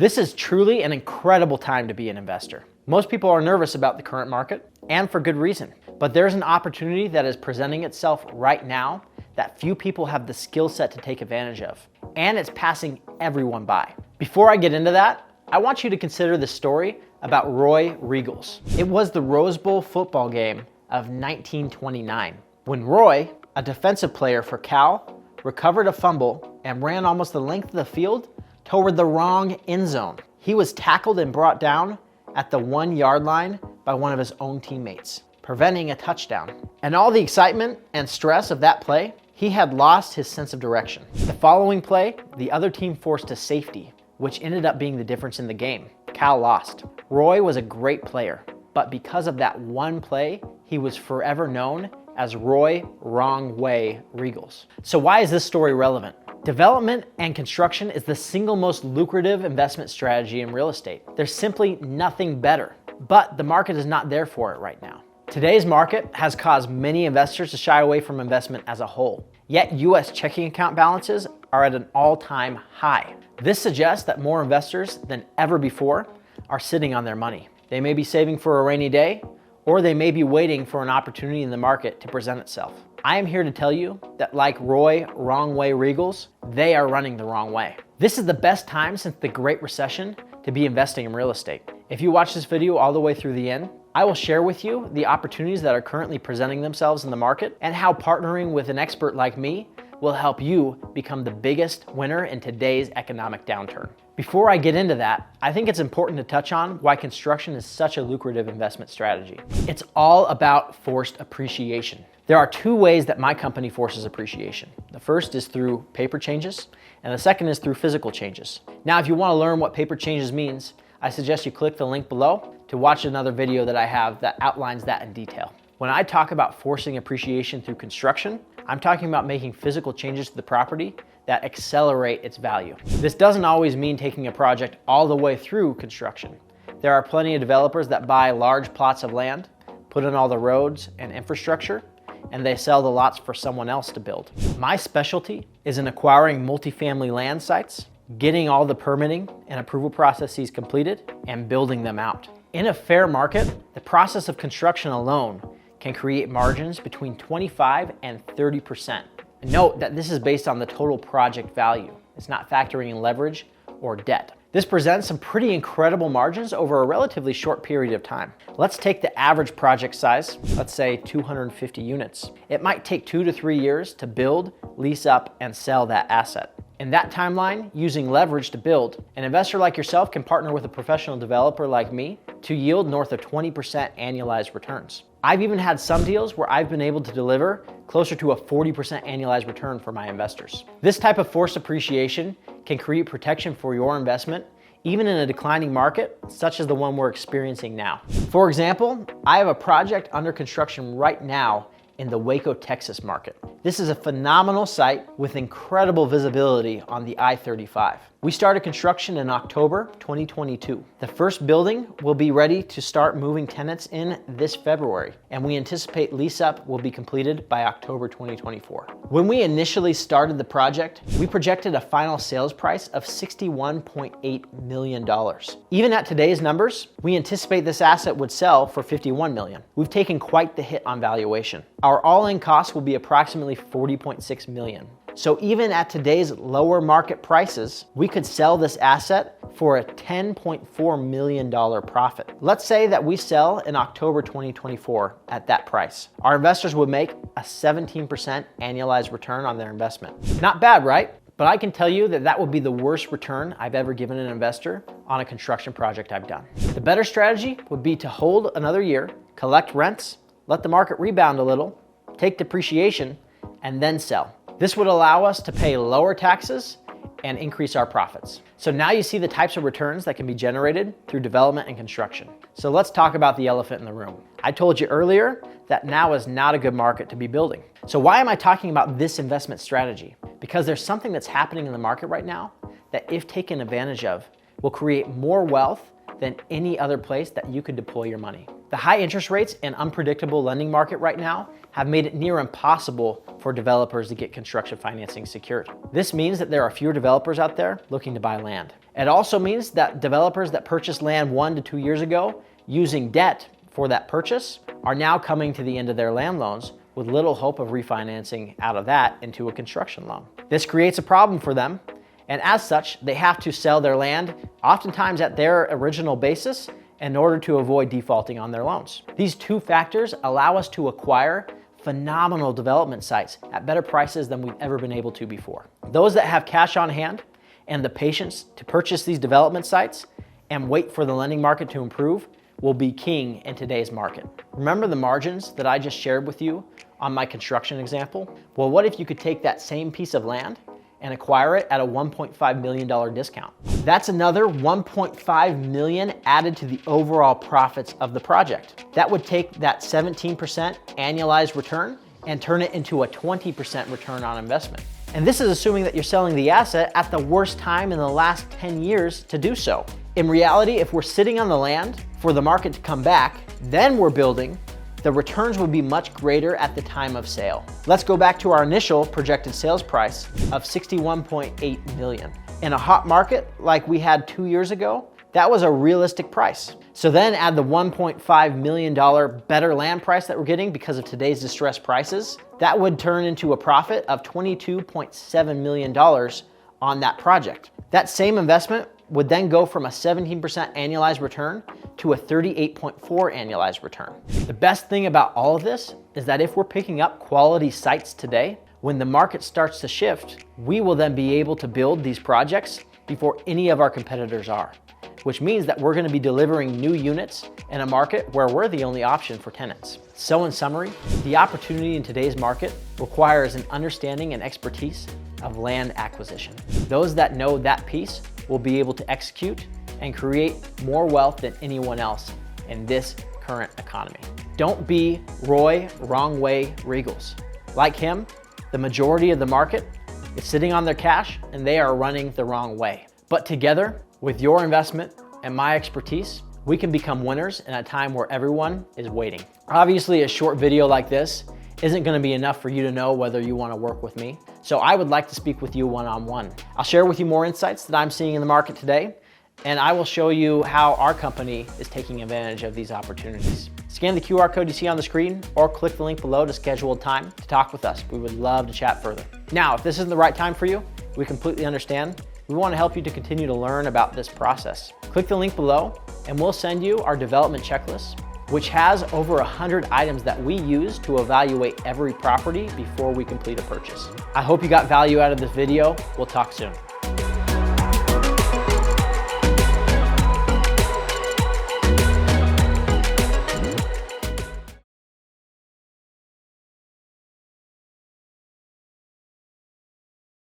This is truly an incredible time to be an investor. Most people are nervous about the current market, and for good reason. But there's an opportunity that is presenting itself right now that few people have the skill set to take advantage of, and it's passing everyone by. Before I get into that, I want you to consider the story about Roy Riegels. It was the Rose Bowl football game of 1929, when Roy, a defensive player for Cal, recovered a fumble and ran almost the length of the field toward the wrong end zone. He was tackled and brought down at the 1 yard line by one of his own teammates, preventing a touchdown. And all the excitement and stress of that play, he had lost his sense of direction. The following play, the other team forced a safety, which ended up being the difference in the game. Cal lost. Roy was a great player, but because of that one play, he was forever known as Roy Wrong Way Riegels. So why is this story relevant? Development and construction is the single most lucrative investment strategy in real estate. There's simply nothing better, but the market is not there for it right now. Today's market has caused many investors to shy away from investment as a whole, yet US checking account balances are at an all-time high. This suggests that more investors than ever before are sitting on their money. They may be saving for a rainy day, or they may be waiting for an opportunity in the market to present itself. I am here to tell you that like Roy Wrong Way Riegels, they are running the wrong way. This is the best time since the Great Recession to be investing in real estate. If you watch this video all the way through the end, I will share with you the opportunities that are currently presenting themselves in the market and how partnering with an expert like me will help you become the biggest winner in today's economic downturn. Before I get into that, I think it's important to touch on why construction is such a lucrative investment strategy. It's all about forced appreciation. There are two ways that my company forces appreciation. The first is through paper changes, and the second is through physical changes. Now, if you want to learn what paper changes means, I suggest you click the link below to watch another video that I have that outlines that in detail. When I talk about forcing appreciation through construction, I'm talking about making physical changes to the property that accelerate its value. This doesn't always mean taking a project all the way through construction. There are plenty of developers that buy large plots of land, put in all the roads and infrastructure, and they sell the lots for someone else to build. My specialty is in acquiring multifamily land sites, getting all the permitting and approval processes completed, and building them out. In a fair market, the process of construction alone can create margins between 25 and 30%. Note that this is based on the total project value. It's not factoring in leverage or debt. This presents some pretty incredible margins over a relatively short period of time. Let's take the average project size, let's say 250 units. It might take 2 to 3 years to build, lease up, and sell that asset. In that timeline, using leverage to build, an investor like yourself can partner with a professional developer like me to yield north of 20% annualized returns. I've even had some deals where I've been able to deliver closer to a 40% annualized return for my investors. This type of forced appreciation can create protection for your investment, even in a declining market, such as the one we're experiencing now. For example, I have a project under construction right now in the Waco, Texas market. This is a phenomenal site with incredible visibility on the I-35. We started construction in October 2022. The first building will be ready to start moving tenants in this February, and we anticipate lease up will be completed by October 2024. When we initially started the project, we projected a final sales price of $61.8 million. Even at today's numbers, we anticipate this asset would sell for $51 million. We've taken quite the hit on valuation. Our all-in cost will be approximately $40.6 million. So even at today's lower market prices, we could sell this asset for a $10.4 million profit. Let's say that we sell in October 2024 at that price. Our investors would make a 17% annualized return on their investment. Not bad, right? But I can tell you that that would be the worst return I've ever given an investor on a construction project I've done. The better strategy would be to hold another year, collect rents, let the market rebound a little, take depreciation, and then sell. This would allow us to pay lower taxes and increase our profits. So now you see the types of returns that can be generated through development and construction. So let's talk about the elephant in the room. I told you earlier that now is not a good market to be building. So why am I talking about this investment strategy? Because there's something that's happening in the market right now that, if taken advantage of, will create more wealth than any other place that you could deploy your money. The high interest rates and unpredictable lending market right now have made it near impossible for developers to get construction financing secured. This means that there are fewer developers out there looking to buy land. It also means that developers that purchased land 1 to 2 years ago using debt for that purchase are now coming to the end of their land loans with little hope of refinancing out of that into a construction loan. This creates a problem for them, and as such, they have to sell their land, oftentimes at their original basis, in order to avoid defaulting on their loans. These two factors allow us to acquire phenomenal development sites at better prices than we've ever been able to before. Those that have cash on hand and the patience to purchase these development sites and wait for the lending market to improve will be king in today's market. Remember the margins that I just shared with you on my construction example? Well, what if you could take that same piece of land and acquire it at a $1.5 million discount? That's another $1.5 million added to the overall profits of the project. That would take that 17% annualized return and turn it into a 20% return on investment. And this is assuming that you're selling the asset at the worst time in the last 10 years to do so. In reality, if we're sitting on the land for the market to come back, then we're building, the returns would be much greater at the time of sale. Let's go back to our initial projected sales price of $61.8 million. In a hot market like we had 2 years ago, that was a realistic price. So then add the $1.5 million better land price that we're getting because of today's distressed prices. That would turn into a profit of $22.7 million on that project. That same investment would then go from a 17% annualized return to a 38.4% annualized return. The best thing about all of this is that if we're picking up quality sites today, when the market starts to shift, we will then be able to build these projects before any of our competitors are, which means that we're going to be delivering new units in a market where we're the only option for tenants. So in summary, the opportunity in today's market requires an understanding and expertise of land acquisition. Those that know that piece will be able to execute and create more wealth than anyone else in this current economy. Don't be Roy Wrong Way Regals. Like him, the majority of the market is sitting on their cash and they are running the wrong way. But together, with your investment and my expertise, we can become winners in a time where everyone is waiting. Obviously, a short video like this isn't going to be enough for you to know whether you want to work with me. So I would like to speak with you one-on-one. I'll share with you more insights that I'm seeing in the market today, and I will show you how our company is taking advantage of these opportunities. Scan the QR code you see on the screen or click the link below to schedule a time to talk with us. We would love to chat further. Now, if this isn't the right time for you, we completely understand. We want to help you to continue to learn about this process. Click the link below and we'll send you our development checklist, which has over 100 items that we use to evaluate every property before we complete a purchase. I hope you got value out of this video. We'll talk soon.